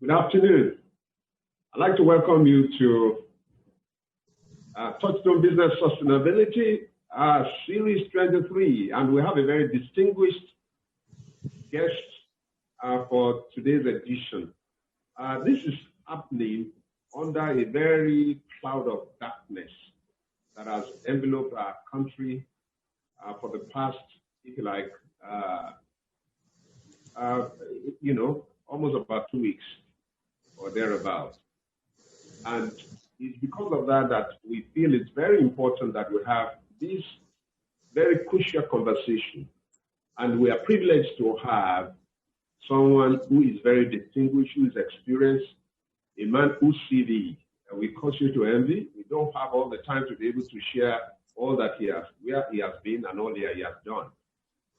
Good afternoon. I'd like to welcome you to Touchstone Business Sustainability Series 23, and we have a very distinguished guest for today's edition. This is happening under a very cloud of darkness that has enveloped our country for the past, if you like, almost about 2 weeks or thereabout. And it's because of that that we feel it's very important that we have this very crucial conversation. And we are privileged to have someone who is very distinguished, who is experienced, a man whose CV we cause you to envy. We don't have all the time to be able to share all that where he has been and all that he has done.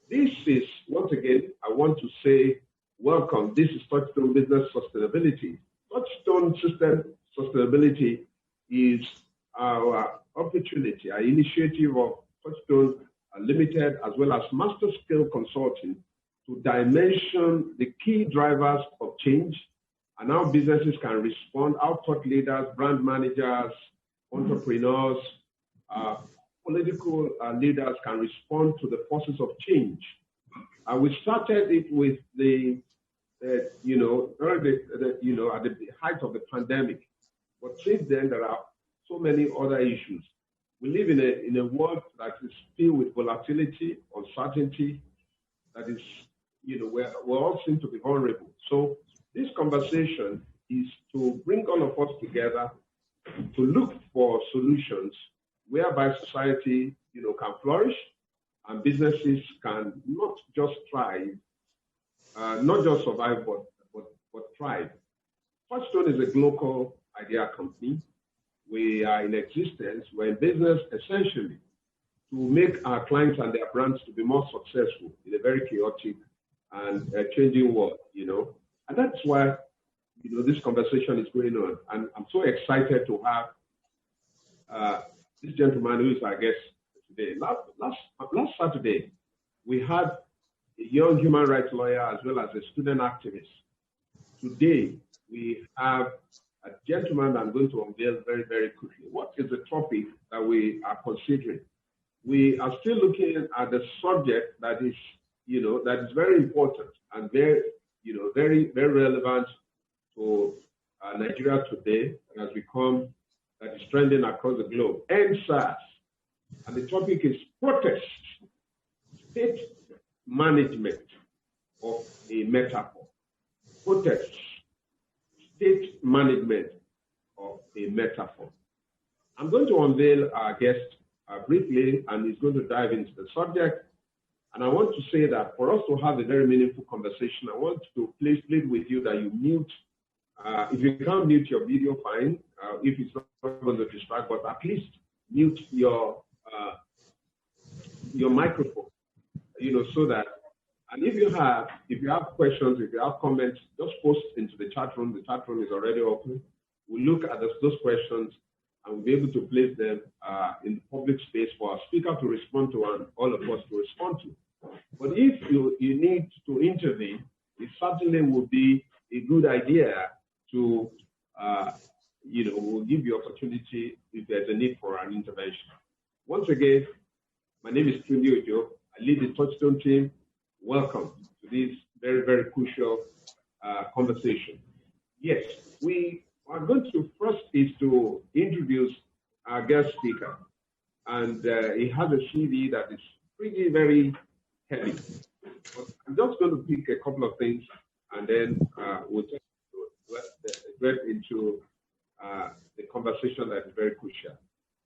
This is, once again, I want to say, welcome. This is Touchstone Business Sustainability. Touchstone System Sustainability is our opportunity, our initiative of Touchstone Limited, as well as Master Scale Consulting, to dimension the key drivers of change and how businesses can respond, how thought leaders, brand managers, entrepreneurs, political leaders can respond to the forces of change. We started it with at the height of the pandemic, but since then there are so many other issues. We live in a world that is filled with volatility, uncertainty. That is, we all seem to be vulnerable. So this conversation is to bring all of us together to look for solutions whereby society, can flourish and businesses can not just thrive, not just survive, but thrive. Touchstone is a global idea company. We are in existence. We're in business essentially to make our clients and their brands to be more successful in a very chaotic and changing world, And that's why, this conversation is going on. And I'm so excited to have this gentleman who is our guest today. Last Saturday, we had a young human rights lawyer as well as a student activist. Today, we have a gentleman that I'm going to unveil very, very quickly. What is the topic that we are considering? We are still looking at the subject that is, that is very important and very, very, very relevant to Nigeria today, and has become, that is trending across the globe. NSAS. And the topic is protest, state management of a metaphor. Protest, state management of a metaphor. I'm going to unveil our guest briefly, and he's going to dive into the subject. And I want to say that for us to have a very meaningful conversation, I want to plead with you that you mute. If you can't mute your video, fine. If it's not going to distract, but at least mute your microphone, so that, and if you have questions, if you have comments, just post into the chat room. The chat room is already open. We'll look at those questions and we'll be able to place them in the public space for our speaker to respond to and all of us to respond to. But if you need to intervene, it certainly would be a good idea to, we'll give you opportunity if there's a need for an intervention. Once again, my name is Tunde Ojo. I lead the Touchstone team. Welcome to this very, very crucial conversation. Yes, we are going to first is to introduce our guest speaker. And he has a CV that is pretty, very heavy. But I'm just going to pick a couple of things and then we'll just get into the conversation that is very crucial.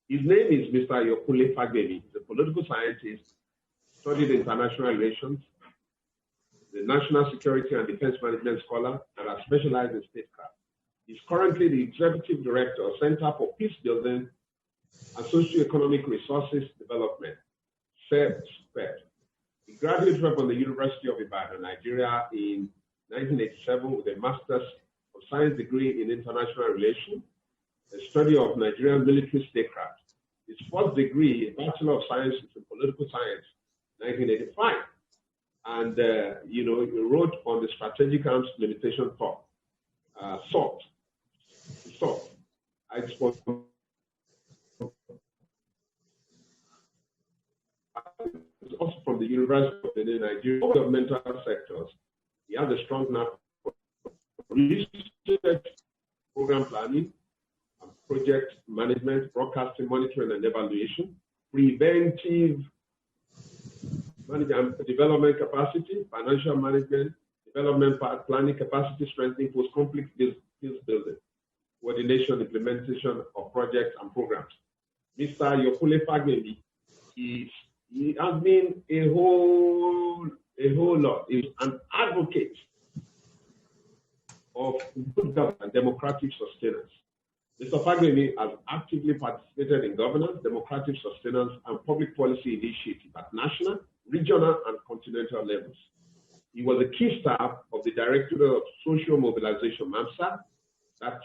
His name is Mr. Ayokunle Fagbemi. He's a political scientist, studied international relations, the national security and defense management scholar that has specialized in statecraft. He's currently the executive director of Center for Peace Building and Socioeconomic Resources Development, CERT. He graduated from the University of Ibadan, Nigeria in 1987 with a Master's of Science degree in International Relations, a study of Nigerian military statecraft. His first degree, a Bachelor of Science in Political Science, 1985. And, he wrote on the Strategic Arms Limitation Talk. salt. Export also from the University of Nigeria, governmental sectors. He has a strong knack for research, program planning, and project management, broadcasting, monitoring, and evaluation, preventive management, development capacity, financial management, development planning, capacity strengthening, post-conflict skills building, coordination, implementation of projects and programs. Mr. Ayokunle Fagbemi, he has been a whole lot. He's an advocate of good governance and democratic sustenance. Mr. Fagbemi has actively participated in governance, democratic sustenance, and public policy initiatives at national, regional, and continental levels. He was a key staff of the Directorate of Social Mobilization, MAMSA, that's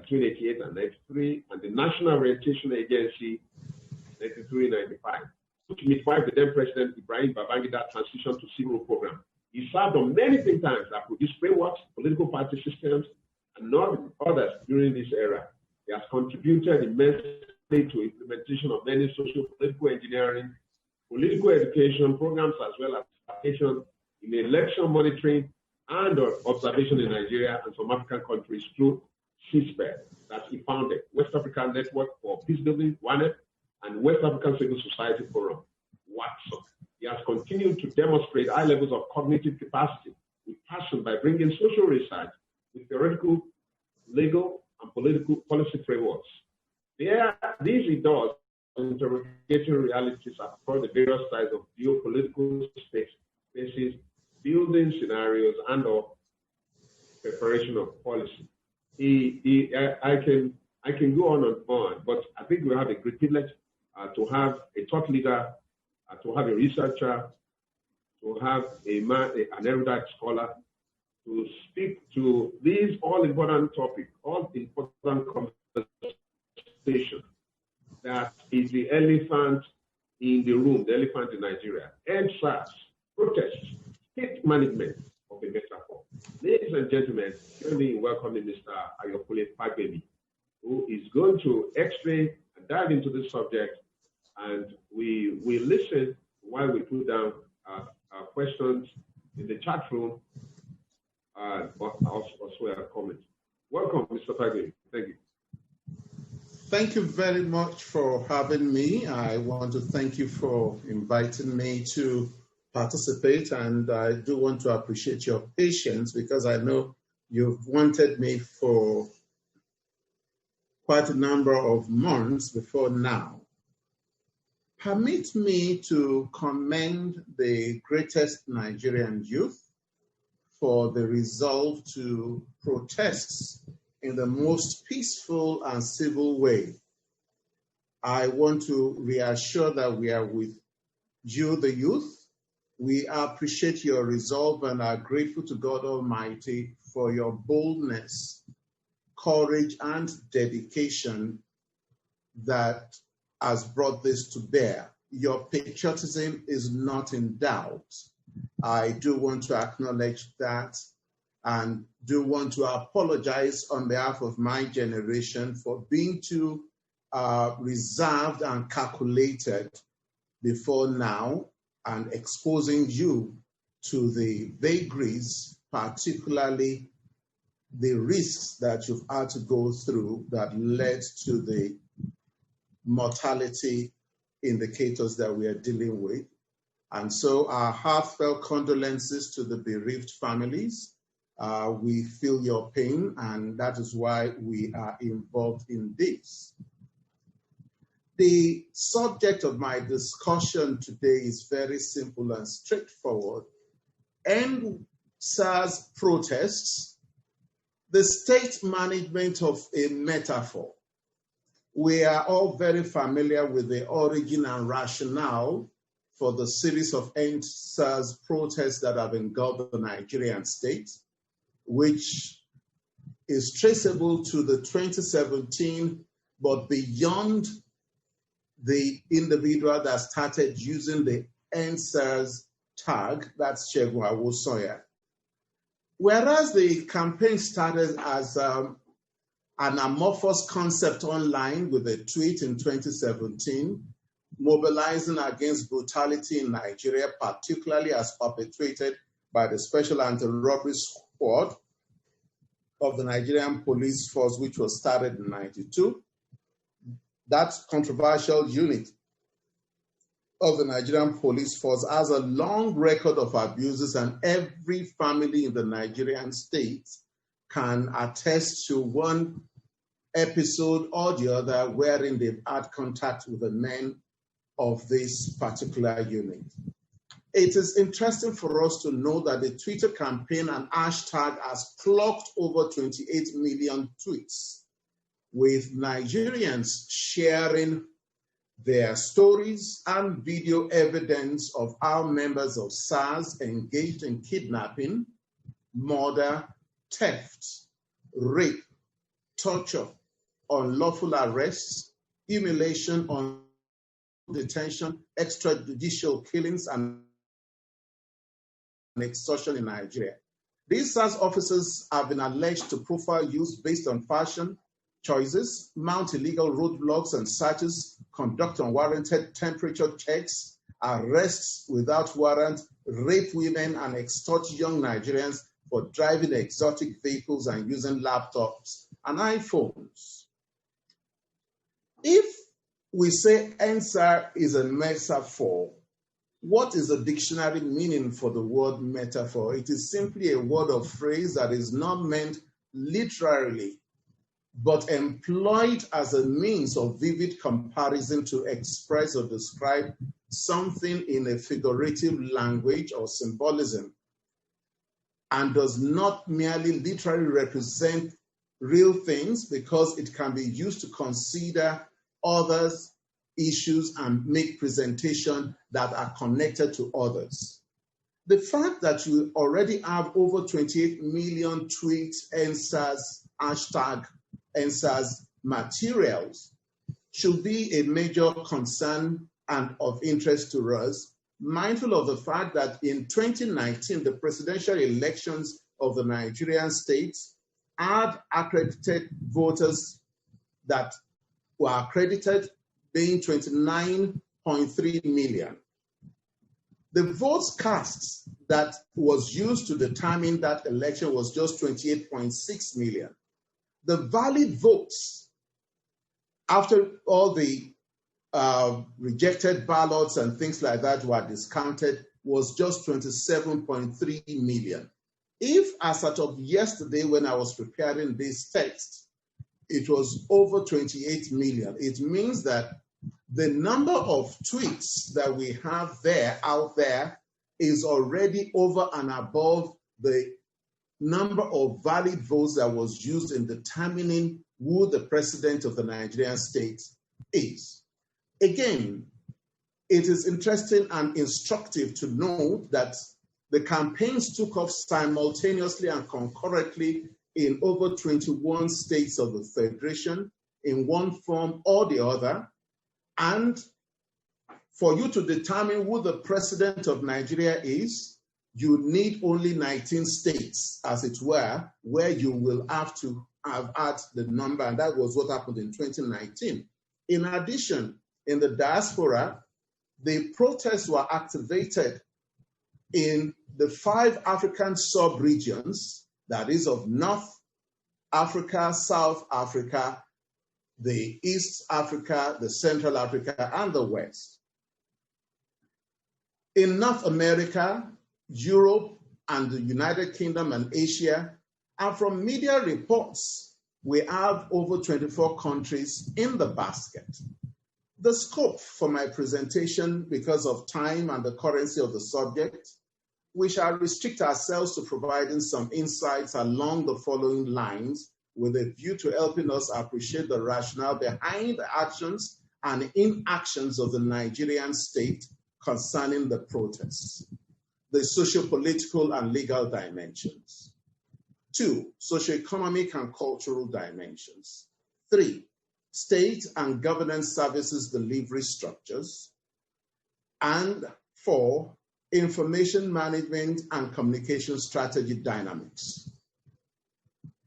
between 88 and 93, and the National Orientation Agency, 93-95, which midwife the then President Ibrahim Babangida transition to civil program. He served on many think tanks that produced frameworks, political party systems, and others during this era. He has contributed immensely to implementation of many social political engineering, political education programs, as well as participation in election monitoring and observation in Nigeria and some African countries through CISPED that he founded, West African Network for Peacebuilding, WANEP, and West African Civil Society Forum, WATSO. He has continued to demonstrate high levels of cognitive capacity with passion by bringing social research with theoretical, legal, and political policy frameworks. These he does interrogating realities across the various sides of geopolitical spaces, building scenarios, and/or preparation of policy. I can go on and on, but I think we have a great privilege to have a thought leader, to have a researcher, to have an erudite scholar to speak to these all-important topics, all-important conversation that is the elephant in the room, the elephant in Nigeria. EndSARS, protests, state management of a metaphor. Ladies and gentlemen, join me in welcoming Mr. Ayokunle Fagbemi, who is going to explain and dive into this subject, and we listen while we put down our questions in the chat room, but also our comments. Welcome, Mr. Fagbemi. Thank you. Thank you very much for having me. I want to thank you for inviting me to participate, and I do want to appreciate your patience because I know you've wanted me for quite a number of months before now. Permit me to commend the greatest Nigerian youth for the resolve to protest in the most peaceful and civil way. I want to reassure that we are with you, the youth. We appreciate your resolve and are grateful to God Almighty for your boldness, courage, and dedication that has brought this to bear. Your patriotism is not in doubt. I do want to acknowledge that and do want to apologize on behalf of my generation for being too reserved and calculated before now and exposing you to the vagaries, particularly the risks that you've had to go through that led to the mortality indicators that we are dealing with. And so our heartfelt condolences to the bereaved families. We feel your pain, and that is why we are involved in this. The subject of my discussion today is very simple and straightforward. EndSARS protests, the state management of a metaphor. We are all very familiar with the origin and rationale for the series of EndSARS protests that have engulfed the Nigerian state, which is traceable to the 2017, but beyond the individual that started using the EndSARS tag, that's Segun Awosoya. Whereas the campaign started as an amorphous concept online with a tweet in 2017, mobilizing against brutality in Nigeria, particularly as perpetrated by the Special Anti-Robbery Squad of the Nigerian Police Force, which was started in 1992. That controversial unit of the Nigerian Police Force has a long record of abuses, and every family in the Nigerian state can attest to one episode or the other wherein they've had contact with the men of this particular unit. It is interesting for us to know that the Twitter campaign and hashtag has clocked over 28 million tweets, with Nigerians sharing their stories and video evidence of how members of SARS engaged in kidnapping, murder, theft, rape, torture, unlawful arrests, humiliation, detention, extrajudicial killings, and extortion in Nigeria. These SARS officers have been alleged to profile youth based on fashion choices, mount illegal roadblocks and searches, conduct unwarranted temperature checks, arrests without warrant, rape women, and extort young Nigerians for driving exotic vehicles and using laptops and iPhones. If we say EndSARS is a metaphor, what is the dictionary meaning for the word metaphor? It is simply a word or phrase that is not meant literally, but employed as a means of vivid comparison to express or describe something in a figurative language or symbolism, and does not merely literally represent real things, because it can be used to consider others' issues and make presentation that are connected to others. The fact that you already have over 28 million tweets, EndSARS, hashtag EndSARS materials should be a major concern and of interest to us, mindful of the fact that in 2019, the presidential elections of the Nigerian states had accredited voters that were accredited being 29.3 million. The votes cast that was used to determine that election was just 28.6 million. The valid votes, after all the rejected ballots and things like that were discounted, was just 27.3 million. If, as of yesterday when I was preparing this text, it was over 28 million, it means that the number of tweets that we have out there is already over and above the number of valid votes that was used in determining who the president of the Nigerian state is. Again, it is interesting and instructive to know that the campaigns took off simultaneously and concurrently in over 21 states of the Federation in one form or the other. And for you to determine who the president of Nigeria is, you need only 19 states, as it were, where you will have to have had the number, and that was what happened in 2019. In addition, in the diaspora, the protests were activated in the 5 African sub-regions, that is of North Africa, South Africa, the East Africa, the Central Africa, and the West. In North America, Europe, and the United Kingdom and Asia, and from media reports, we have over 24 countries in the basket. The scope for my presentation, because of time and the currency of the subject, we shall restrict ourselves to providing some insights along the following lines, with a view to helping us appreciate the rationale behind the actions and inactions of the Nigerian state concerning the protests. The socio-political and legal dimensions. 2, socio-economic and cultural dimensions. 3, state and governance services delivery structures. And 4, information management and communication strategy dynamics.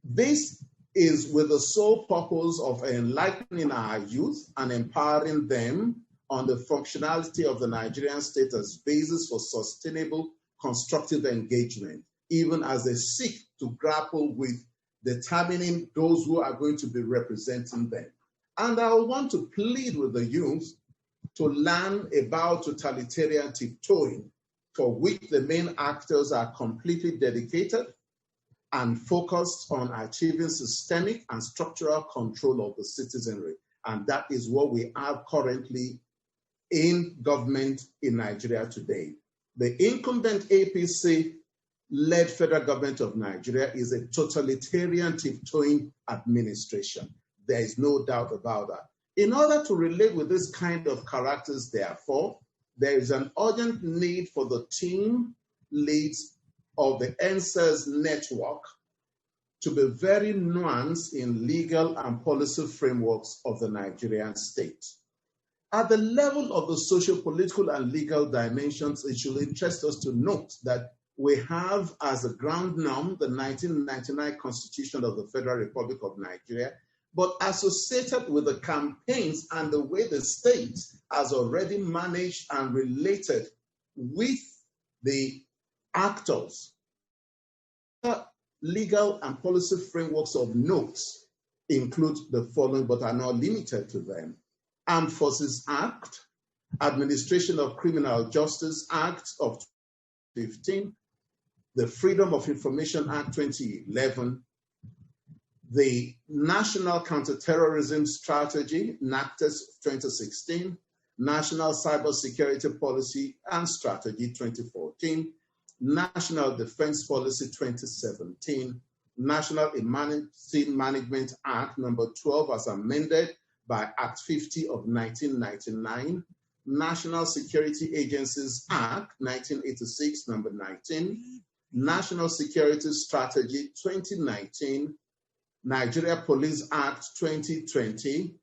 This is with the sole purpose of enlightening our youth and empowering them on the functionality of the Nigerian state as basis for sustainable, constructive engagement, even as they seek to grapple with determining those who are going to be representing them. And I want to plead with the youth to learn about totalitarian tiptoeing, for which the main actors are completely dedicated and focused on achieving systemic and structural control of the citizenry. And that is what we have currently in government in Nigeria today. The incumbent APC-led federal government of Nigeria is a totalitarian tiptoeing administration. There is no doubt about that. In order to relate with this kind of characters, therefore, there is an urgent need for the team leads of the NSAS network to be very nuanced in legal and policy frameworks of the Nigerian state. At the level of the social, political, and legal dimensions, it should interest us to note that we have as a ground norm the 1999 Constitution of the Federal Republic of Nigeria, but associated with the campaigns and the way the state has already managed and related with the actors. Legal and policy frameworks of notes include the following, but are not limited to them: Armed Forces Act, Administration of Criminal Justice Act of 2015, the Freedom of Information Act 2011, the National Counterterrorism Strategy, NACTES 2016, National Cybersecurity Policy and Strategy 2014, National Defense Policy 2017, National Emergency Management Act number 12 as amended by Act 50 of 1999, National Security Agencies Act 1986 number 19, National Security Strategy 2019, Nigeria Police Act 2020,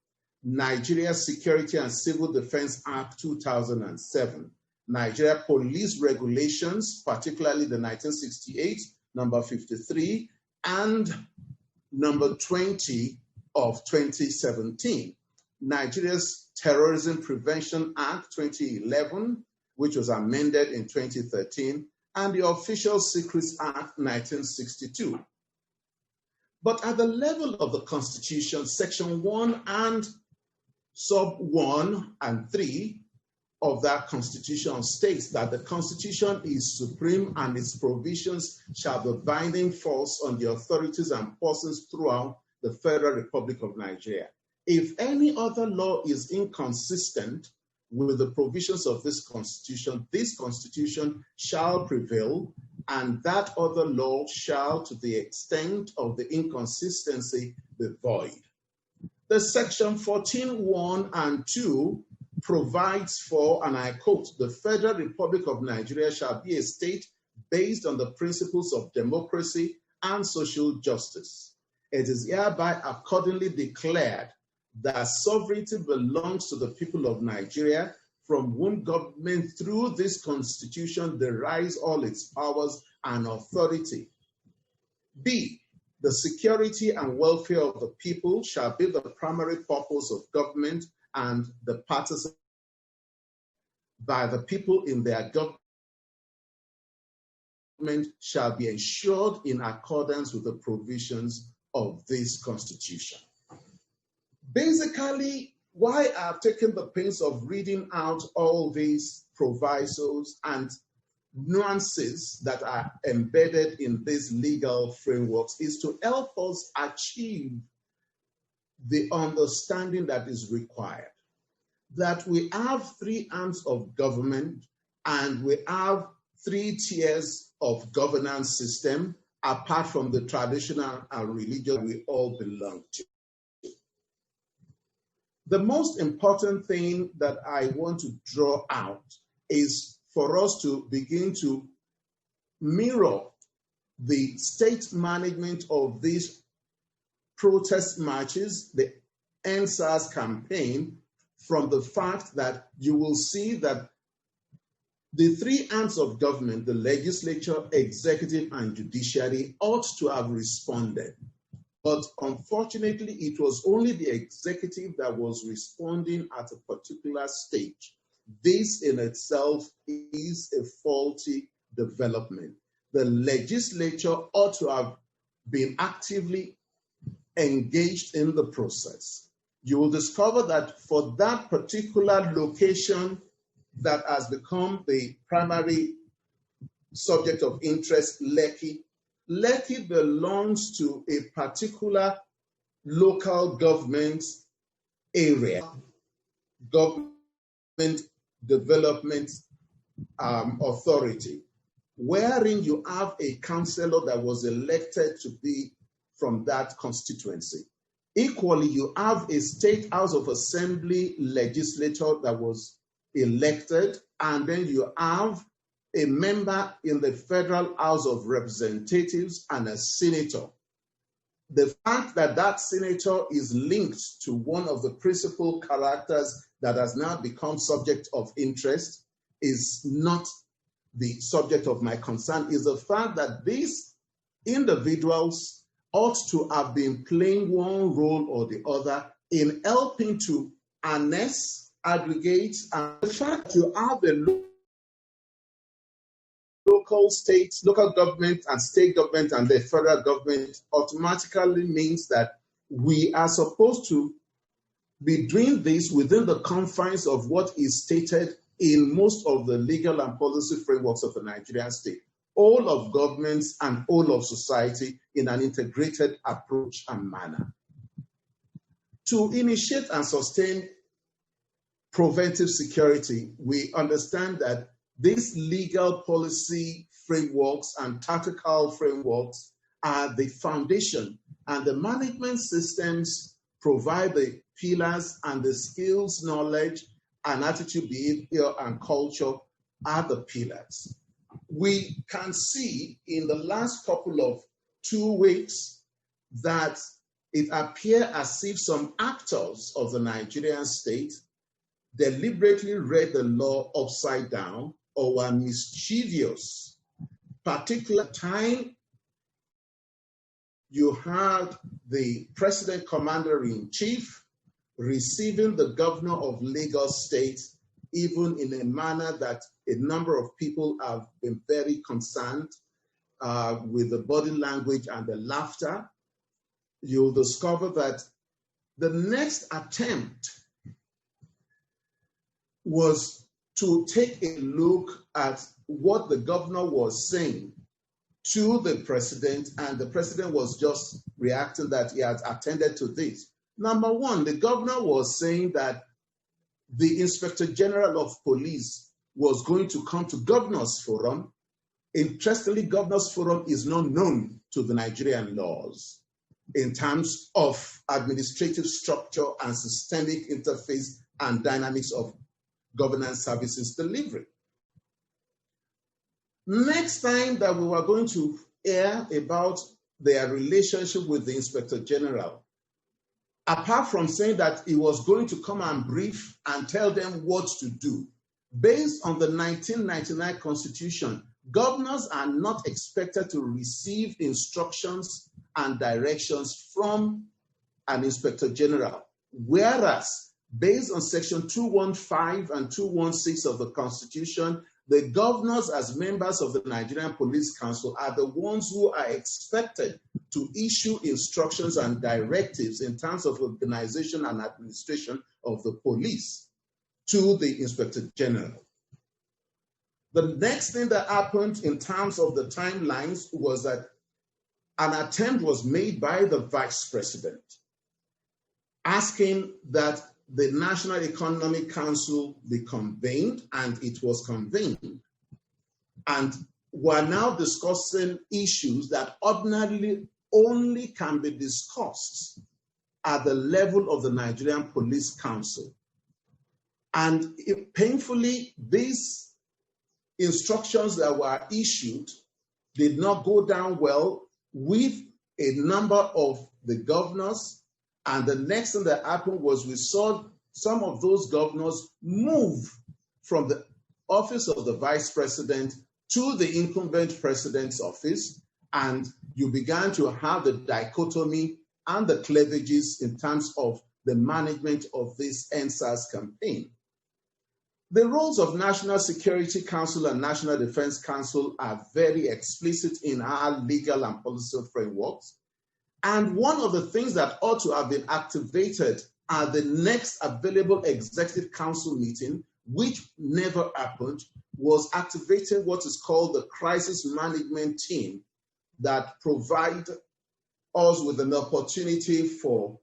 Nigeria Security and Civil Defense Act 2007, Nigeria Police Regulations, particularly the 1968, number 53, and number 20 of 2017, Nigeria's Terrorism Prevention Act 2011, which was amended in 2013, and the Official Secrets Act 1962. But at the level of the Constitution, Section 1 and Sub 1 and 3 of that Constitution states that the Constitution is supreme and its provisions shall be binding force on the authorities and persons throughout the Federal Republic of Nigeria. If any other law is inconsistent with the provisions of this Constitution shall prevail, and that other law shall, to the extent of the inconsistency, be void. The Section 14(1) and 2 provides for, and I quote, "The Federal Republic of Nigeria shall be a state based on the principles of democracy and social justice. It is hereby accordingly declared that sovereignty belongs to the people of Nigeria, from whom government through this Constitution derives all its powers and authority. B, the security and welfare of the people shall be the primary purpose of government, and the participation by the people in their government shall be ensured in accordance with the provisions of this Constitution." Basically, why I've taken the pains of reading out all these provisos and nuances that are embedded in these legal frameworks is to help us achieve the understanding that is required, that we have three arms of government and we have three tiers of governance system apart from the traditional and religious we all belong to. The most important thing that I want to draw out is for us to begin to mirror the state management of these protest marches, the NSAS campaign, from the fact that you will see that The three arms of government, the legislature, executive, and judiciary, ought to have responded. But unfortunately, it was only the executive that was responding at a particular stage. This in itself is a faulty development. The legislature ought to have been actively engaged in the process. You will discover that for that particular location that has become the primary subject of interest, Lekki belongs to a particular local government area, government development authority, wherein you have a councillor that was elected to be from that constituency. Equally, you have a state house of assembly legislature that was elected, and then you have a member in the Federal House of Representatives and a senator. The fact that that senator is linked to one of the principal characters that has now become subject of interest is not the subject of my concern, is the fact that these individuals ought to have been playing one role or the other in helping to harness, aggregate, and the fact you have the local government and state government and the federal government automatically means that we are supposed to be doing this within the confines of what is stated in most of the legal and policy frameworks of the Nigerian state, all of governments and all of society in an integrated approach and manner. To initiate and sustain preventive security, we understand that these legal policy frameworks and tactical frameworks are the foundation, and the management systems provide the pillars, and the skills, knowledge, and attitude, behavior, and culture are the pillars. We can see in the last couple of 2 weeks that it appears as if some actors of the Nigerian state deliberately read the law upside down or were mischievous. Particular time, you had the President Commander-in-Chief receiving the governor of Lagos State, even in a manner that a number of people have been very concerned with the body language and the laughter. You'll discover that the next attempt was to take a look at what the governor was saying to the president, and the president was just reacting that he has attended to this. Number one, the governor was saying that the Inspector General of Police was going to come to Governors Forum. Interestingly, Governors Forum is not known to the Nigerian laws in terms of administrative structure and systemic interface and dynamics of governance services delivery. Next time that we were going to hear about their relationship with the Inspector General, apart from saying that he was going to come and brief and tell them what to do, based on the 1999 Constitution, governors are not expected to receive instructions and directions from an Inspector General, whereas based on Section 215 and 216 of the Constitution, the governors as members of the Nigerian Police Council are the ones who are expected to issue instructions and directives in terms of organization and administration of the police to the Inspector General. The next thing that happened in terms of the timelines was that an attempt was made by the Vice President asking that the National Economic Council be convened, and it was convened. And we're now discussing issues that ordinarily only can be discussed at the level of the Nigerian Police Council. And painfully, these instructions that were issued did not go down well with a number of the governors. And the next thing that happened was we saw some of those governors move from the office of the vice president to the incumbent president's office, and you began to have the dichotomy and the cleavages in terms of the management of this NSAS campaign. The roles of National Security Council and National Defense Council are very explicit in our legal and policy frameworks. And one of the things that ought to have been activated at the next available Executive Council meeting, which never happened, was activating what is called the Crisis Management Team that provide us with an opportunity for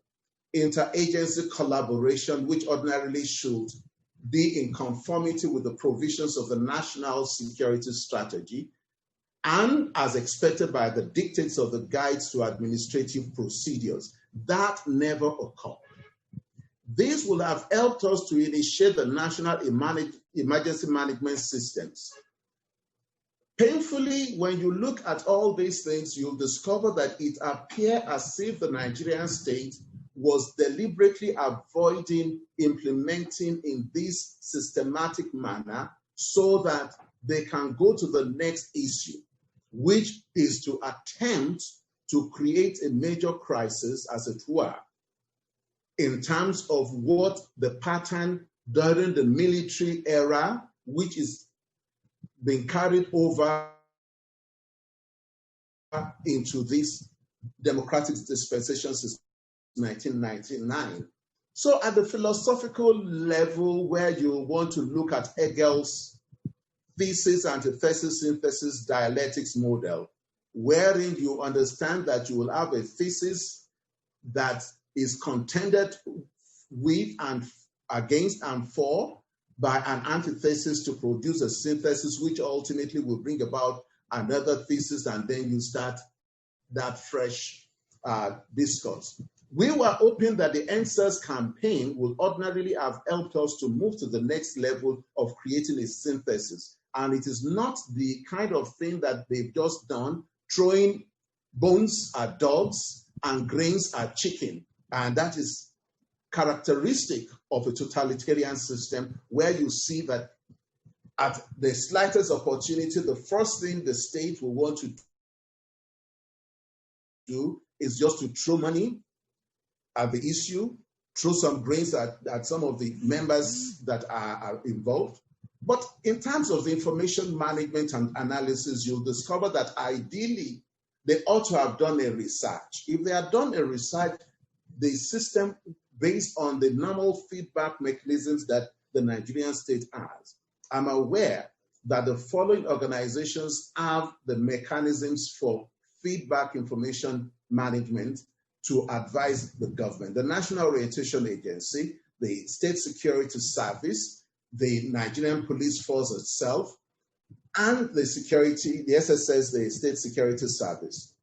interagency collaboration, which ordinarily should be in conformity with the provisions of the National Security Strategy and as expected by the dictates of the Guides to Administrative Procedures. That never occurred. This will have helped us to initiate the National Emergency Management Systems. Painfully, when you look at all these things, you'll discover that it appears as if the Nigerian state was deliberately avoiding implementing in this systematic manner so that they can go to the next issue, which is to attempt to create a major crisis, as it were, in terms of what the pattern during the military era, which is being carried over into this democratic dispensation system. 1999. So at the philosophical level, where you want to look at Hegel's thesis, antithesis, synthesis, dialectics model, wherein you understand that you will have a thesis that is contended with and against and for by an antithesis to produce a synthesis, which ultimately will bring about another thesis, and then you start that fresh discourse. We were hoping that the NSAS campaign would ordinarily have helped us to move to the next level of creating a synthesis. And it is not the kind of thing that they've just done, throwing bones at dogs and grains at chicken. And that is characteristic of a totalitarian system, where you see that at the slightest opportunity, the first thing the state will want to do is just to throw money at the issue, throw some grains at some of the members that are involved. But in terms of the information management and analysis, you'll discover that ideally they ought to have done a research. If they had done a research, the system based on the normal feedback mechanisms that the Nigerian state has, I'm aware that the following organizations have the mechanisms for feedback information management to advise the government: the National Orientation Agency, the State Security Service, the Nigerian Police Force itself, and the SSS, the State Security Service.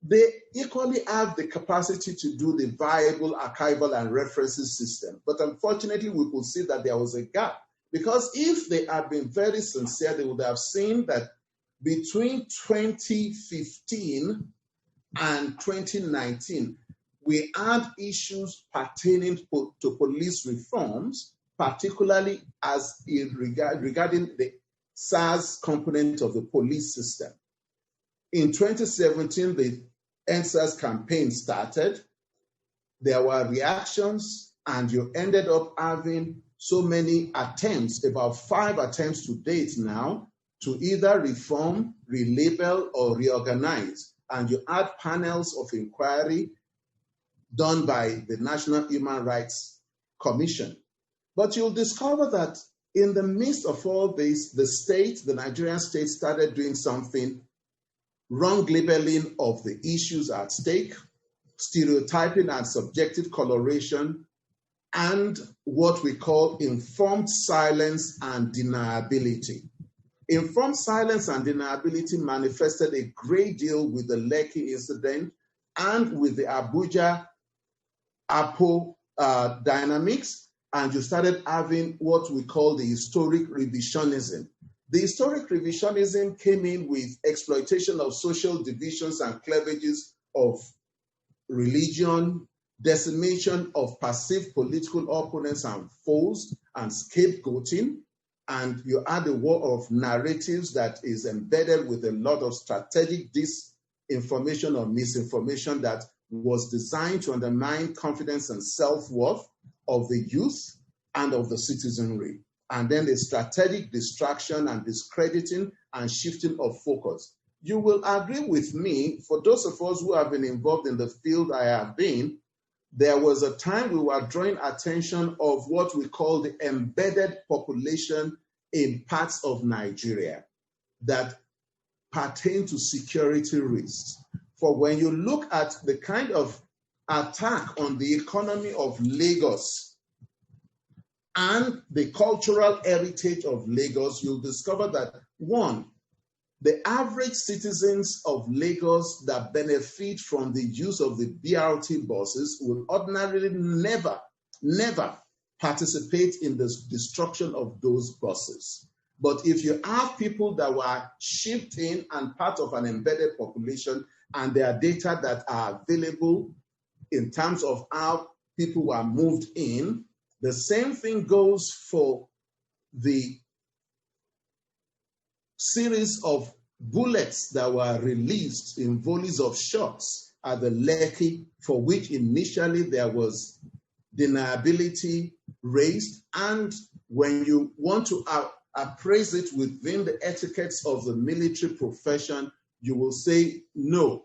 They equally have the capacity to do the viable archival and references system. But unfortunately, we could see that there was a gap, because if they had been very sincere, they would have seen that between 2015 and 2019, we had issues pertaining to police reforms, particularly as regarding the SARS component of the police system. In 2017, the NSAS campaign started. There were reactions, and you ended up having so many attempts, about 5 attempts to date now, to either reform, relabel, or reorganize. And you had panels of inquiry done by the National Human Rights Commission. But you'll discover that in the midst of all this, the Nigerian state started doing something: wrong labeling of the issues at stake, stereotyping and subjective coloration, and what we call informed silence and deniability. Informed silence and deniability manifested a great deal with the Lekki incident and with the Abuja Apo dynamics, and you started having what we call the historic revisionism. The historic revisionism came in with exploitation of social divisions and cleavages of religion, decimation of perceived political opponents and foes, and scapegoating. and you add a war of narratives that is embedded with a lot of strategic disinformation or misinformation that was designed to undermine confidence and self-worth of the youth and of the citizenry. And then the strategic distraction and discrediting and shifting of focus. You will agree with me, for those of us who have been involved in the field I have been, there was a time we were drawing attention of what we call the embedded population in parts of Nigeria that pertain to security risks. For when you look at the kind of attack on the economy of Lagos and the cultural heritage of Lagos, you'll discover that, one, the average citizens of Lagos that benefit from the use of the BRT buses will ordinarily never participate in the destruction of those buses. But if you have people that were shipped in and part of an embedded population, and there are data that are available in terms of how people were moved in, the same thing goes for the series of bullets that were released in volleys of shots at the Lekki, for which initially there was deniability raised. And when you want to appraise it within the etiquettes of the military profession, you will say, no,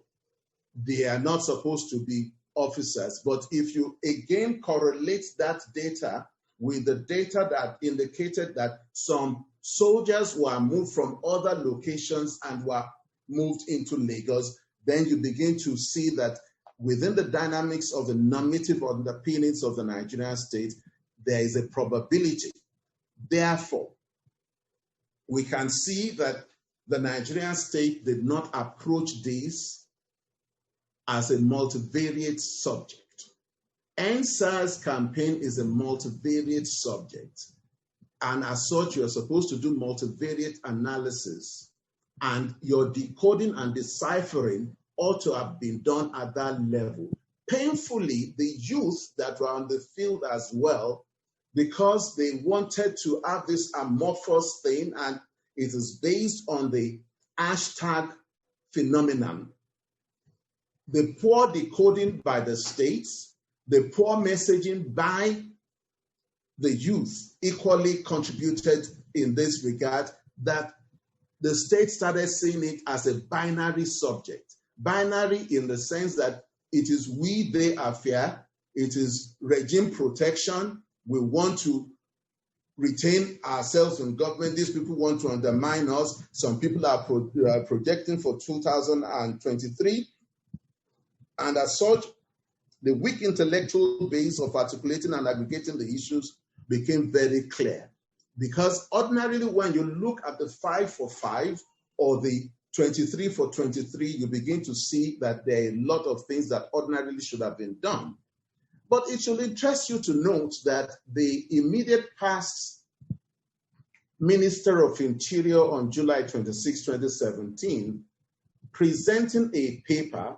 they are not supposed to be officers. But if you again correlate that data with the data that indicated that some soldiers were moved from other locations and were moved into Lagos, then you begin to see that within the dynamics of the normative underpinnings of the Nigerian state, there is a probability. Therefore, we can see that the Nigerian state did not approach this as a multivariate subject. NSA's campaign is a multivariate subject. And as such, you're supposed to do multivariate analysis. And your decoding and deciphering ought to have been done at that level. Painfully, the youth that were on the field as well, because they wanted to have this amorphous thing, and it is based on the hashtag phenomenon. The poor decoding by the states, the poor messaging by the youth equally contributed in this regard, that the state started seeing it as a binary subject. Binary in the sense that it is we, they affair, it is regime protection, we want to retain ourselves in government, these people want to undermine us, some people are projecting for 2023, and as such, the weak intellectual base of articulating and aggregating the issues became very clear. Because ordinarily, when you look at the 5 for 5 or the 23 for 23, you begin to see that there are a lot of things that ordinarily should have been done. But it should interest you to note that the immediate past Minister of Interior on July 26, 2017, presenting a paper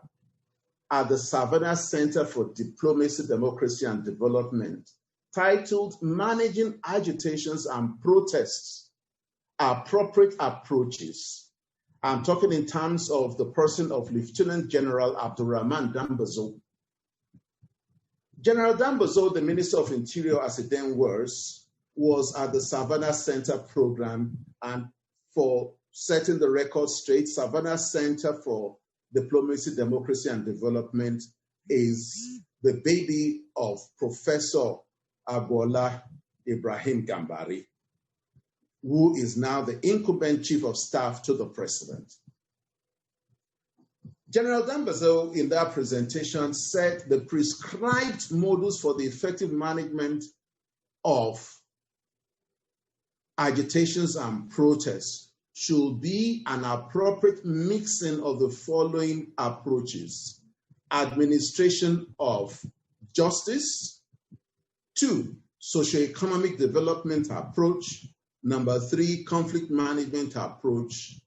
at the Savannah Center for Diplomacy, Democracy and Development, titled Managing Agitations and Protests, Appropriate Approaches. I'm talking in terms of the person of Lieutenant General Abdurrahman Dambazo. General Dambazo, the Minister of Interior as it then was at the Savannah Center program, and for setting the record straight, Savannah Center for Diplomacy, Democracy and Development is the baby of Professor Agboola Ibrahim Gambari, who is now the incumbent chief of staff to the president. General Dambazo, in that presentation, said the prescribed modus for the effective management of agitations and protests should be an appropriate mixing of the following approaches: administration of justice, 2, socioeconomic development approach, number 3, conflict management approach,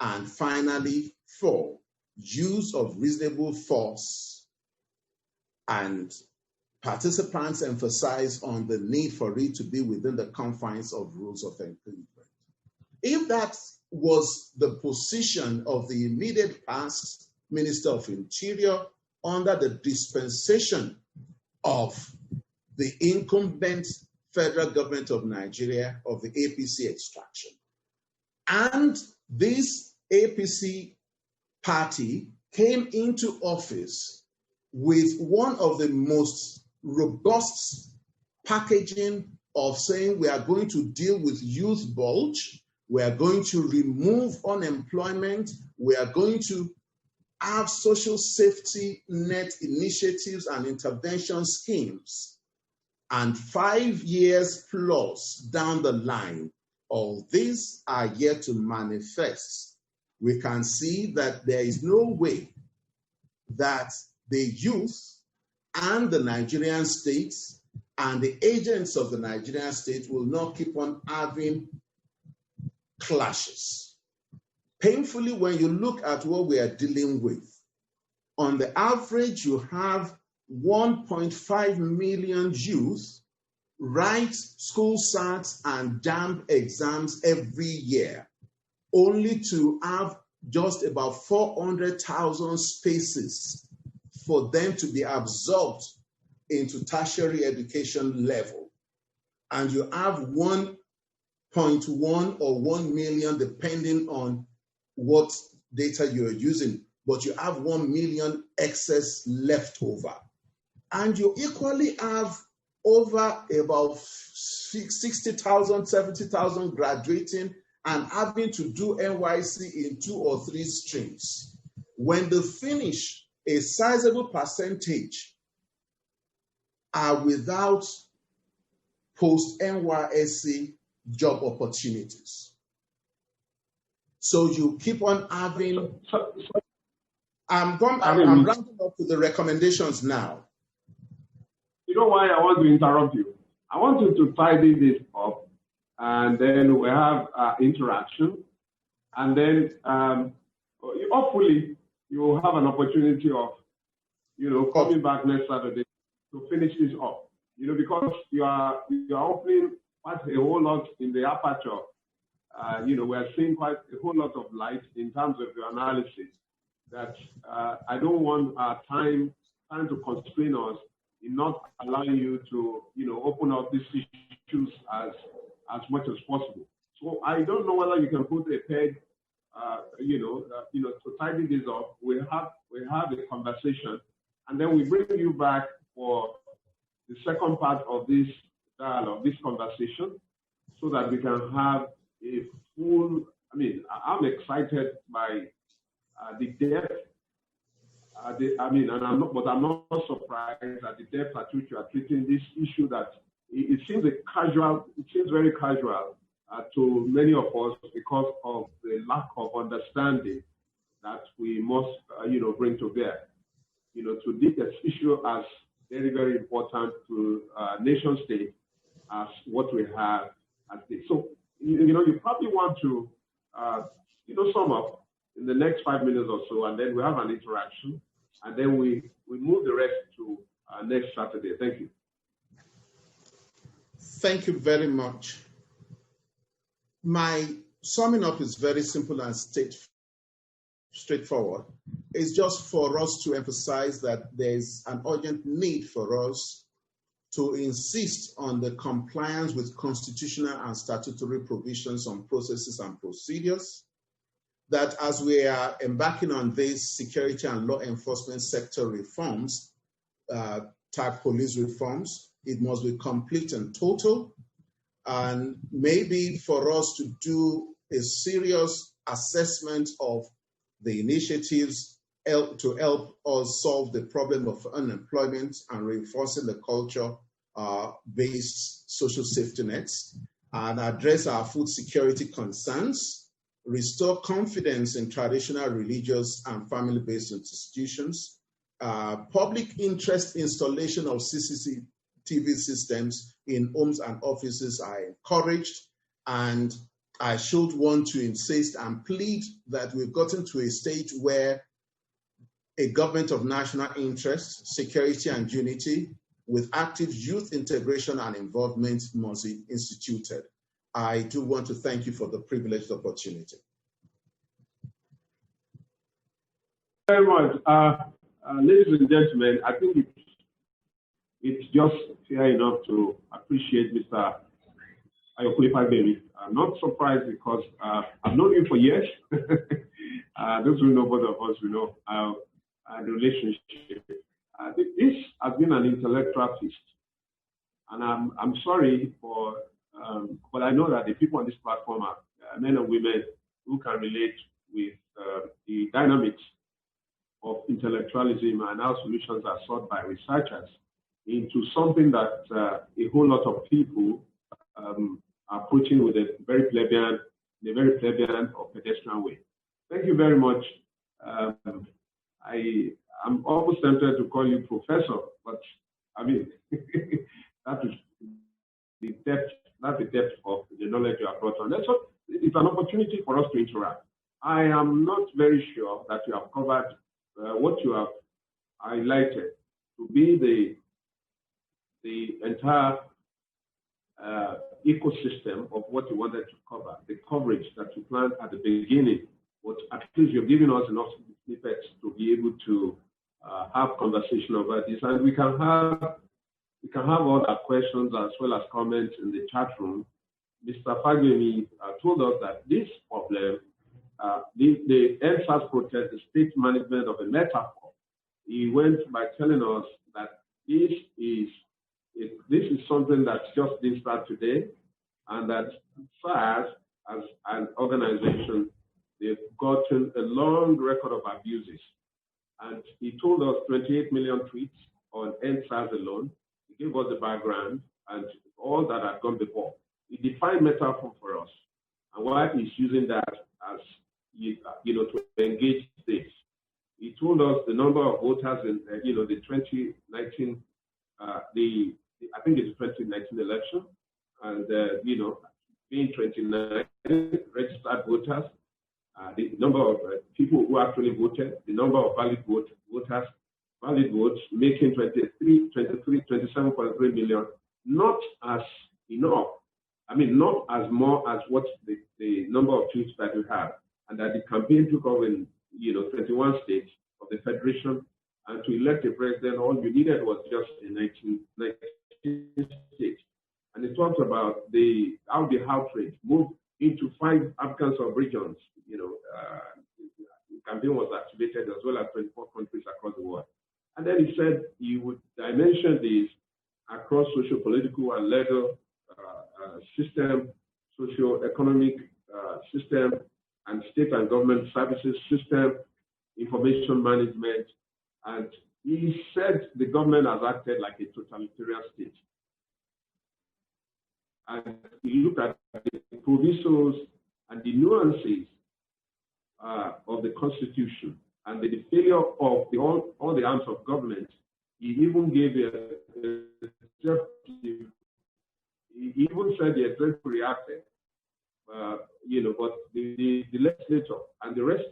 and finally, 4, use of reasonable force and participants emphasize on the need for it to be within the confines of rules of engagement. If that was the position of the immediate past Minister of Interior under the dispensation of the incumbent federal government of Nigeria of the APC extraction, and this APC party came into office with one of the most robust packaging of saying we are going to deal with youth bulge, we are going to remove unemployment, we are going to have social safety net initiatives and intervention schemes. And 5 years plus down the line, all these are yet to manifest. We can see that there is no way that the youth and the Nigerian states and the agents of the Nigerian state will not keep on having clashes. Painfully, when you look at what we are dealing with, on the average, you have 1.5 million youth write school SATs and JAMB exams every year, only to have just about 400,000 spaces for them to be absorbed into tertiary education level. And you have 1.1 or 1 million, depending on what data you're using, but you have 1 million excess left over. And you equally have over about 60,000, 70,000 graduating and having to do NYC in 2 or 3 streams. When they finish, a sizable percentage are without post-NYSC job opportunities. So you keep on having... I'm rounding up to the recommendations now. You know why I want to interrupt you? I want you to tidy this up, and then we have interaction, and then hopefully you will have an opportunity of, coming back next Saturday to finish this up. Because you are opening quite a whole lot in the aperture. We are seeing quite a whole lot of light in terms of your analysis. That I don't want our time to constrain us in not allowing you to, open up these issues as much as possible. So I don't know whether you can put a peg, to tidy this up. We have a conversation, and then we bring you back for the second part of this dialogue, this conversation, so that we can have a full. I'm excited by the depth. I'm not surprised at the depth at which you are treating this issue. That it seems very casual to many of us because of the lack of understanding that we must, bring to bear. To take this issue as very, very important to nation state as what we have at this. So, you probably want to, sum up in the next 5 minutes or so, and then we have an interaction, and then we move the rest to next Saturday. Thank you. Thank you very much. My summing up is very simple and straightforward. It's just for us to emphasize that there's an urgent need for us to insist on the compliance with constitutional and statutory provisions on processes and procedures, that as we are embarking on these security and law enforcement sector reforms, type police reforms, it must be complete and total. And maybe for us to do a serious assessment of the initiatives to help us solve the problem of unemployment and reinforcing the culture-based social safety nets, and address our food security concerns, restore confidence in traditional religious and family-based institutions, public interest installation of CCTV systems in homes and offices are encouraged. And I should want to insist and plead that we've gotten to a stage where a government of national interest, security and unity with active youth integration and involvement must be instituted. I do want to thank you for the privileged opportunity. Very much. Ladies and gentlemen, I think it's just fair enough to appreciate Mr. Ayokunle Fagbemi. I'm not surprised because I've known you for years. Those who know both of us, we know the relationship. This has been an intellectual feast, and I'm sorry for, but I know that the people on this platform are men and women who can relate with the dynamics of intellectualism and how solutions are sought by researchers into something that a whole lot of people are approaching with a very plebeian or pedestrian way. Thank you very much. I'm almost tempted to call you professor, but I mean, that is the depth of the knowledge you have brought on. It's an opportunity for us to interact. I am not very sure that you have covered what you have highlighted to be the entire ecosystem of what you wanted to cover, the coverage that you planned at the beginning. But at least you've given us enough snippets to be able to have conversation about this, and we can have all our questions as well as comments in the chat room. Mr. Fagbemi told us that this problem, the EndSARS protest, the state management of a metaphor. He went by telling us that this is something that's just been started today, and that SARS as an organization, they've gotten a long record of abuses. And he told us 28 million tweets on EndSARS alone. He gave us the background and all that had gone before. He defined metaphor for us and why he's using that as to engage this. He told us the number of voters in the 2019 I think it's 2019 election, and being 29 registered voters, the number of people who actually voted, the number of valid votes making 27.3 million, not as enough. I mean, not as more as what the number of tweets that we have, and that the campaign took over in 21 states of the federation, and to elect a president, all you needed was just a 19 states. And he talked about how the outrage moved into 5 African sub-regions. The campaign was activated as well as 24 countries across the world. And then he said he would dimension this across socio-political and legal system, socio-economic system, and state and government services system, information management. And he said the government has acted like a totalitarian state. And you look at the provisos and the nuances of the Constitution and the failure of all the arms of government. He even gave he even said the executive reacted, but the legislature and the rest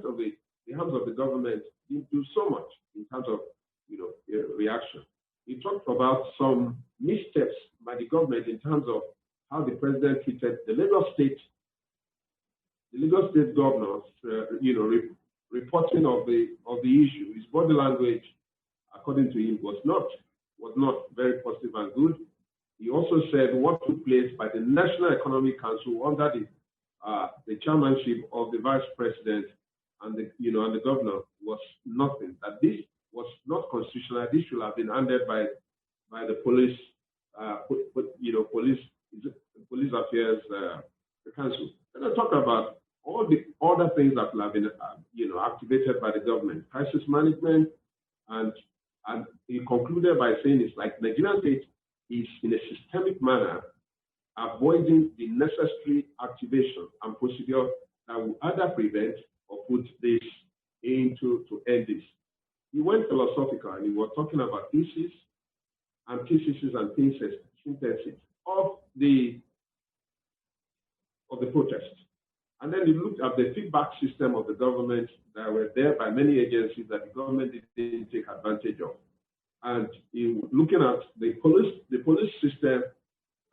of the arms of the government didn't do so much in terms of reaction. He talked about some missteps by the government in terms of how the president treated the Lagos State governors, reporting of the issue. His body language, according to him, was not very positive and good. He also said what took place by the National Economic Council under the chairmanship of the vice president and the governor was nothing. That this was not constitutional. This should have been handled by the police, police affairs council. Then I talk about all the other things that have been activated by the government, crisis management, and he concluded by saying it's like Nigerian state is in a systemic manner avoiding the necessary activation and procedure that will either prevent or put this into to end this. He went philosophical and he was talking about thesis, antithesis, and synthesis of the protest. And then he looked at the feedback system of the government that were there by many agencies that the government didn't take advantage of. and looking at the police system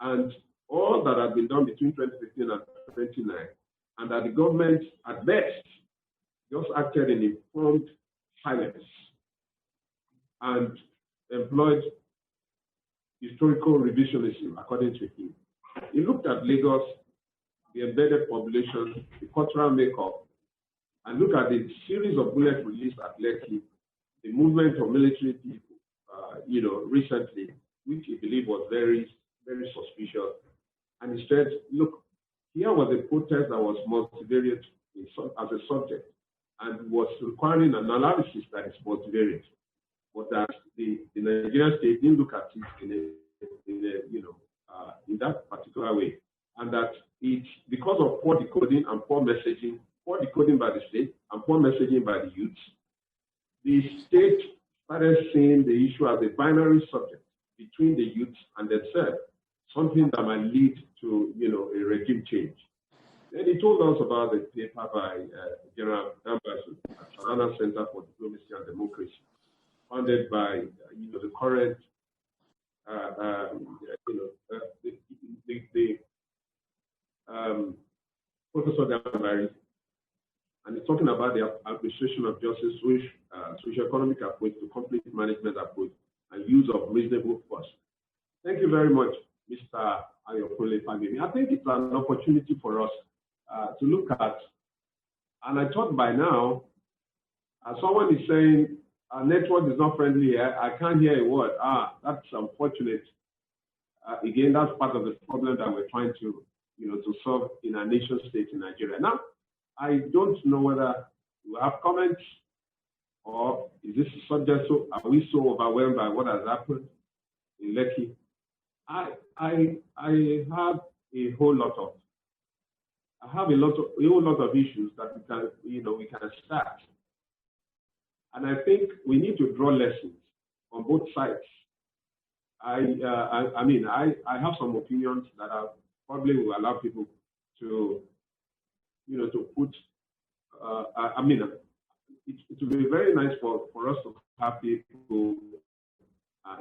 and all that had been done between 2015 and 2009, and that the government at best just acted in informed silence and employed historical revisionism, according to him. He looked at Lagos, the embedded population, the cultural makeup, and looked at the series of bullets released at Lekki, the movement of military people, recently, which he believed was very, very suspicious. And he said, look, here was a protest that was multivariate as a subject and was requiring an analysis that is multivariate, but that the Nigerian state didn't look at it in that particular way, and that it's because of poor decoding and poor decoding by the state and poor messaging by the youths, the state started seeing the issue as a binary subject between the youths and themselves, something that might lead to a regime change. Then he told us about the paper by General Dambasu at Savannah Center for Diplomacy and Democracy, funded by the current Professor Dambari, and he's talking about the administration of justice, socio-economic approach to conflict management approach, and use of reasonable force. Thank you very much, Mr. Ayokunle Fagbemi. I think it's an opportunity for us to look at, and I thought by now, someone is saying, our network is not friendly here, I can't hear a word. That's unfortunate. Again, that's part of the problem that we're trying to solve in our nation state in Nigeria. Now, I don't know whether you have comments, or is this a subject, so are we so overwhelmed by what has happened in Lekki? I have a whole lot of issues that we can start. And I think we need to draw lessons on both sides. I have some opinions that I probably will allow people to put. It will be very nice for us to have people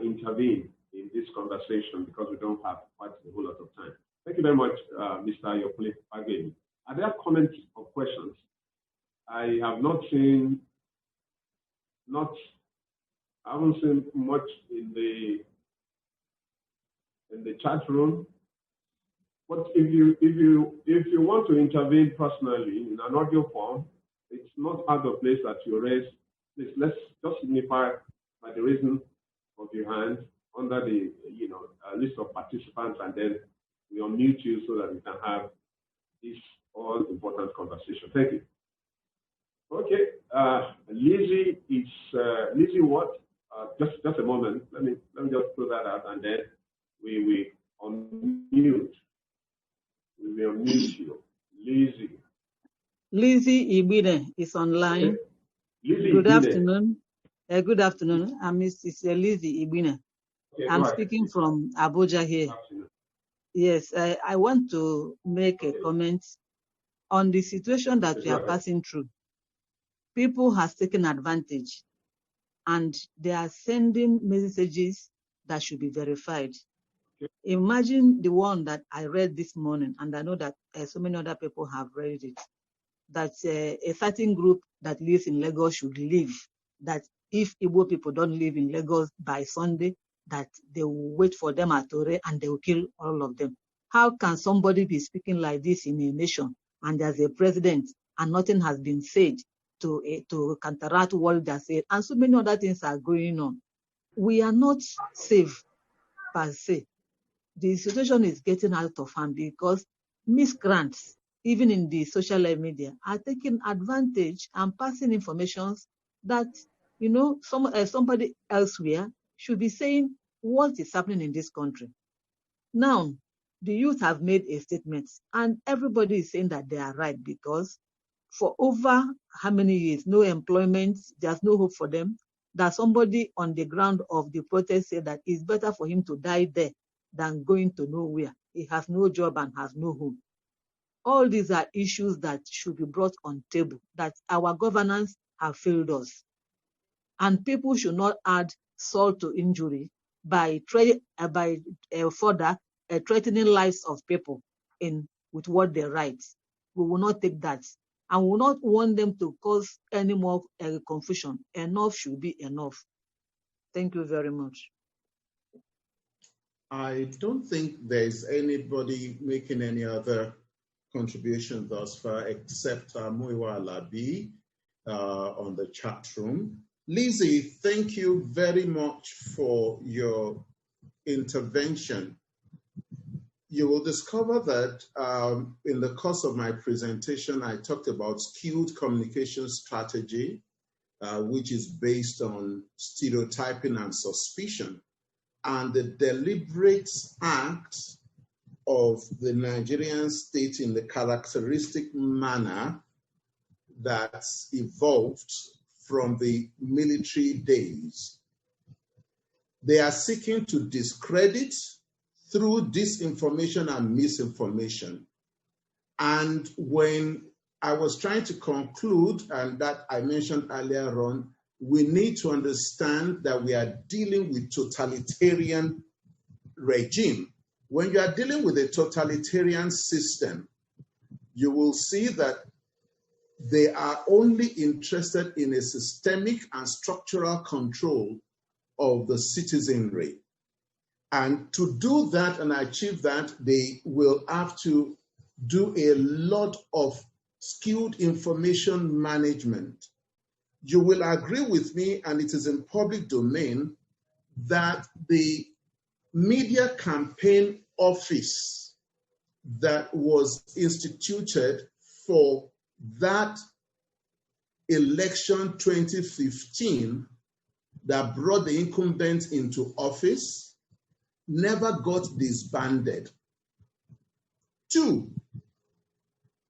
intervene in this conversation, because we don't have quite a whole lot of time. Thank you very much, Mr. Ayokunle Fagbemi. Are there comments or questions? I have not seen. I haven't seen much in the chat room. But if you want to intervene personally in an audio form, it's not out of place that you raise. Please, let's just signify by the reason of your hand under the list of participants, and then we unmute you so that we can have this all important conversation. Thank you. Okay, Lizzie is Lizzie what? Just a moment. Let me just throw that out, and then we unmute. We will unmute you, Lizzie. Lizzie Ibine is online. Okay. Lizzie Good Ibine. afternoon. Good afternoon. I'm Mrs. Lizzie Ibine. Okay, I'm right. speaking from Abuja here. Yes, I want to make a comment on the situation that we are passing through. People have taken advantage, and they are sending messages that should be verified. Okay. Imagine the one that I read this morning, and I know that so many other people have read it, that a certain group that lives in Lagos should leave, that if Igbo people don't live in Lagos by Sunday, that they will wait for them at Ore and they will kill all of them. How can somebody be speaking like this in a nation, and there's a president, and nothing has been said to counteract what they said, and so many other things are going on? We are not safe per se. The situation is getting out of hand because miscreants, even in the social media, are taking advantage and passing information that somebody elsewhere should be saying what is happening in this country. Now, the youth have made a statement, and everybody is saying that they are right, because for over how many years, no employment, there's no hope for them, that somebody on the ground of the protest said that it's better for him to die there than going to nowhere. He has no job and has no home. All these are issues that should be brought on table, that our governance have failed us. And people should not add insult to injury by further threatening lives of people with what they write. We will not take that. And we will not want them to cause any more confusion. Enough should be enough. Thank you very much. I don't think there's anybody making any other contribution thus far except Muiwa Alabi on the chat room. Lizzie, thank you very much for your intervention. You will discover that in the course of my presentation, I talked about skewed communication strategy, which is based on stereotyping and suspicion, and the deliberate act of the Nigerian state in the characteristic manner that's evolved from the military days. They are seeking to discredit through disinformation and misinformation. And when I was trying to conclude, and that I mentioned earlier on, we need to understand that we are dealing with totalitarian regime. When you are dealing with a totalitarian system, you will see that they are only interested in a systemic and structural control of the citizenry. And to do that and achieve that, they will have to do a lot of skilled information management. You will agree with me, and it is in public domain, that the media campaign office that was instituted for that election 2015 that brought the incumbent into office never got disbanded. 2,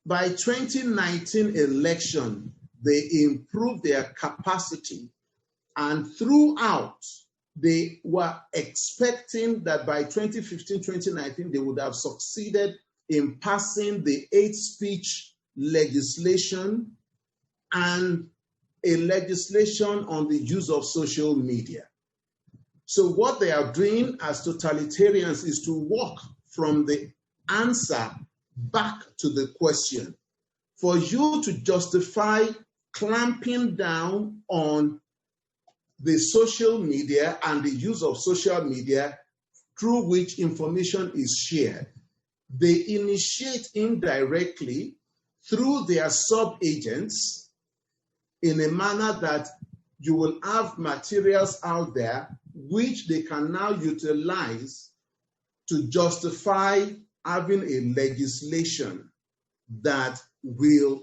by 2019 election, they improved their capacity, and throughout, they were expecting that by 2015, 2019, they would have succeeded in passing the hate speech legislation and a legislation on the use of social media. So what they are doing as totalitarians is to walk from the answer back to the question. For you to justify clamping down on the social media and the use of social media through which information is shared, they initiate indirectly through their sub-agents in a manner that you will have materials out there which they can now utilize to justify having a legislation that will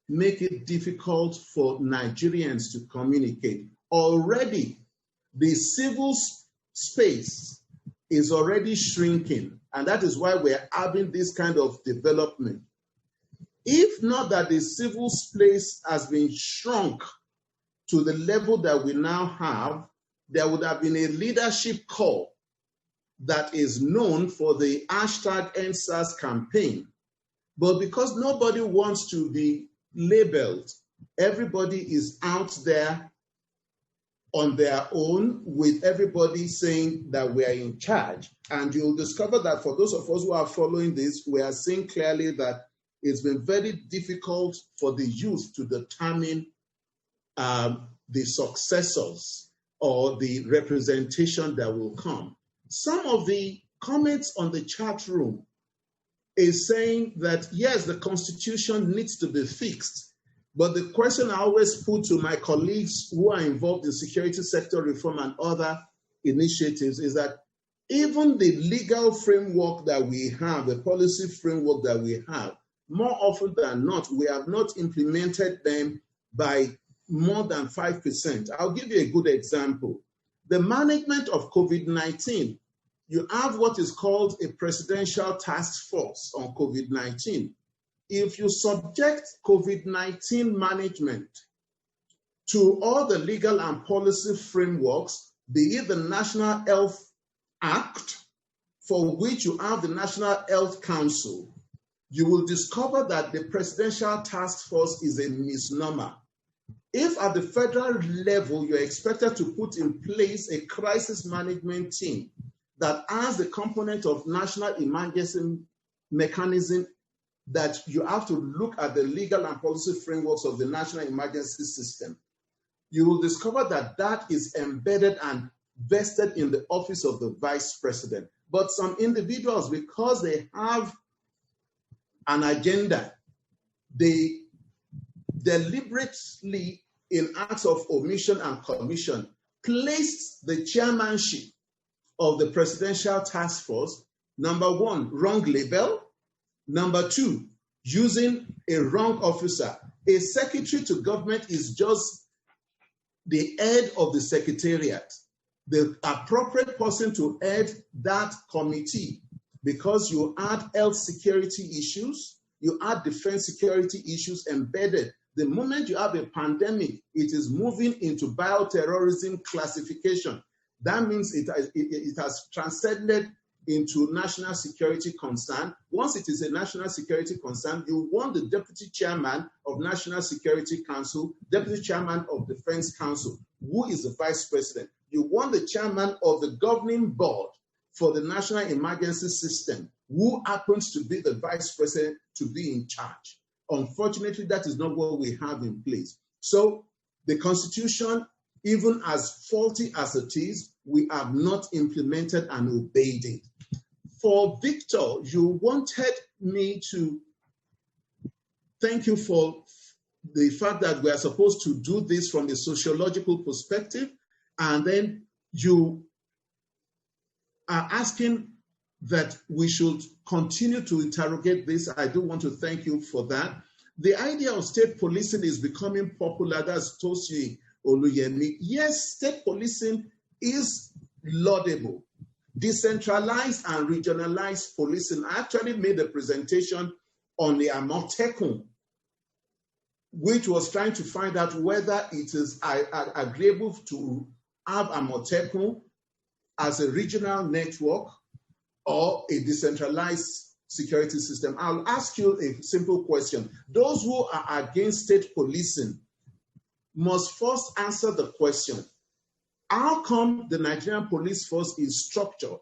make it difficult for Nigerians to communicate. Already, the civil space is already shrinking, and that is why we're having this kind of development. If not that the civil space has been shrunk to the level that we now have, there would have been a leadership call that is known for the #EndSARS campaign. But because nobody wants to be labeled, everybody is out there on their own, with everybody saying that we are in charge. And you'll discover that for those of us who are following this, we are seeing clearly that it's been very difficult for the youth to determine the successors or the representation that will come. Some of the comments on the chat room is saying that, yes, the Constitution needs to be fixed. But the question I always put to my colleagues who are involved in security sector reform and other initiatives is that even the legal framework that we have, the policy framework that we have, more often than not, we have not implemented them by more than 5%. I'll give you a good example. The management of COVID-19, you have what is called a presidential task force on COVID-19. If you subject COVID-19 management to all the legal and policy frameworks, be it the National Health Act, for which you have the National Health Council, you will discover that the presidential task force is a misnomer. If at the federal level, you're expected to put in place a crisis management team that has the component of national emergency mechanism, that you have to look at the legal and policy frameworks of the national emergency system, you will discover that that is embedded and vested in the office of the vice president. But some individuals, because they have an agenda, they deliberately, in acts of omission and commission, placed the chairmanship of the presidential task force, number one, wrong label, number two, using a wrong officer. A secretary to government is just the head of the secretariat, the appropriate person to head that committee, because you add health security issues, you add defense security issues embedded. The moment you have a pandemic, it is moving into bioterrorism classification. That means it has transcended into national security concern. Once it is a national security concern, you want the deputy chairman of National Security Council, deputy chairman of Defense Council, who is the vice president. You want the chairman of the governing board for the national emergency system, who happens to be the vice president, to be in charge. Unfortunately, that is not what we have in place. So the Constitution, even as faulty as it is, we have not implemented and obeyed it. For Victor, you wanted me to thank you for the fact that we are supposed to do this from a sociological perspective, and then you are asking that we should continue to interrogate this. I do want to thank you for that. The idea of state policing is becoming popular. That's Tosi Oluyemi. Yes, state policing is laudable. Decentralized and regionalized policing. I actually made a presentation on the Amotekun, which was trying to find out whether it is agreeable to have Amotekun as a regional network or a decentralized security system. I'll ask you a simple question. Those who are against state policing must first answer the question: how come the Nigerian police force is structured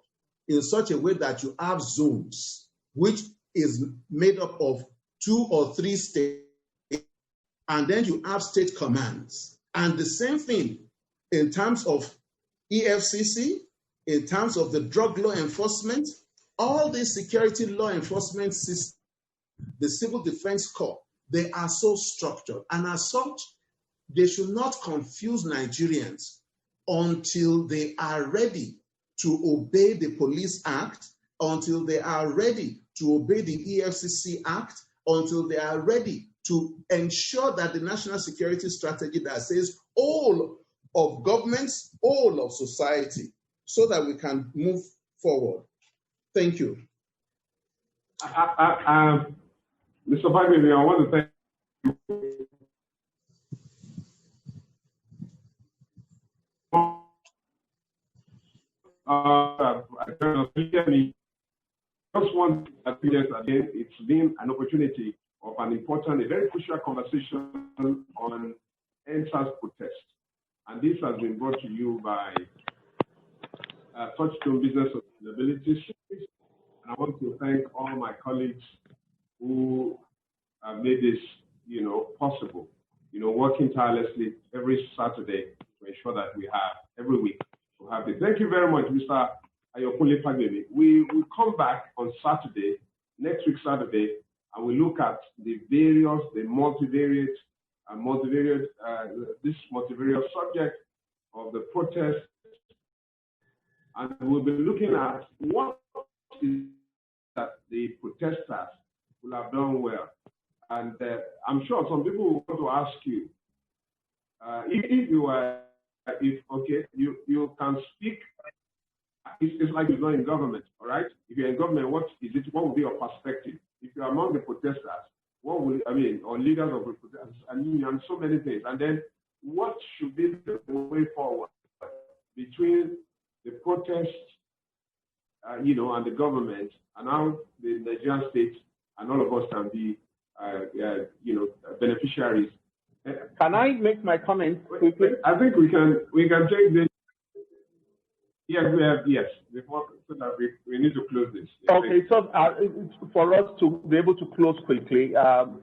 in such a way that you have zones, which is made up of 2 or 3 states, and then you have state commands? And the same thing in terms of EFCC, in terms of the drug law enforcement, all the security law enforcement systems, the Civil Defense Corps, they are so structured. And as such, they should not confuse Nigerians until they are ready to obey the Police Act, until they are ready to obey the EFCC Act, until they are ready to ensure that the national security strategy that says all of governments, all of society, so that we can move forward. Thank you. Mr. Fagbemi, I want to thank you. Just want to appear again, it's been an opportunity of an important, a very crucial conversation on EndSARS protest. And this has been brought to you by Touchstone Business Sustainability Series. And I want to thank all my colleagues who have made this, possible, working tirelessly every Saturday to ensure that we have, every week, to have this. Thank you very much, Mr. Ayokunle Fagbemi. We will come back on Saturday, next week Saturday, and we look at the various, the multivariate subject of the protest. And we'll be looking at what is that the protesters will have done well. And I'm sure some people will want to ask you, if you can speak, it's like you're not in government, all right? If you're in government, what will be your perspective? If you're among the protesters, or leaders of the protesters, and so many things. And then what should be the way forward between the protest, and the government, and how the Nigerian state and all of us can be, beneficiaries Can I make my comments quickly? I think we can take this. Yes, we have, yes, before, so that we need to close this. Okay, so for us to be able to close quickly, I'm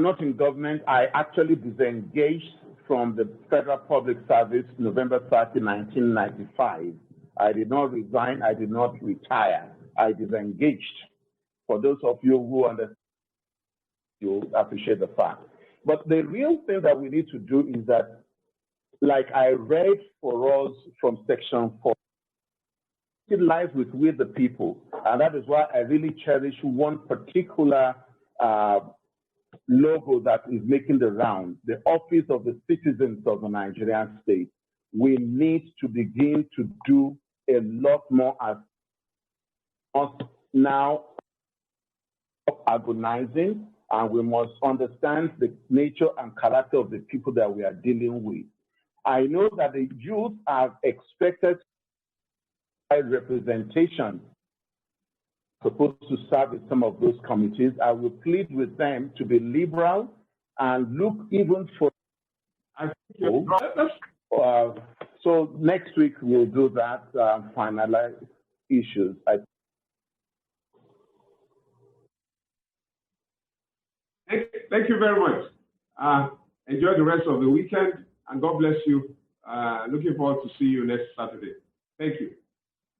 not in government. I actually disengaged from the Federal Public Service November 30, 1995. I did not resign. I did not retire. I disengaged. For those of you who understand, you appreciate the fact. But the real thing that we need to do is that, like I read for us from section 4, it lies with we the people. And that is why I really cherish one particular logo that is making the round, the Office of the Citizens of the Nigerian State. We need to begin to do a lot more as us now organizing, and we must understand the nature and character of the people that we are dealing with. I know that the youth are expected by representation supposed to serve in some of those committees. I will plead with them to be liberal and look even for. So next week we'll do that, finalize issues. Thank you very much. Enjoy the rest of the weekend, and God bless you. Looking forward to see you next Saturday. Thank you.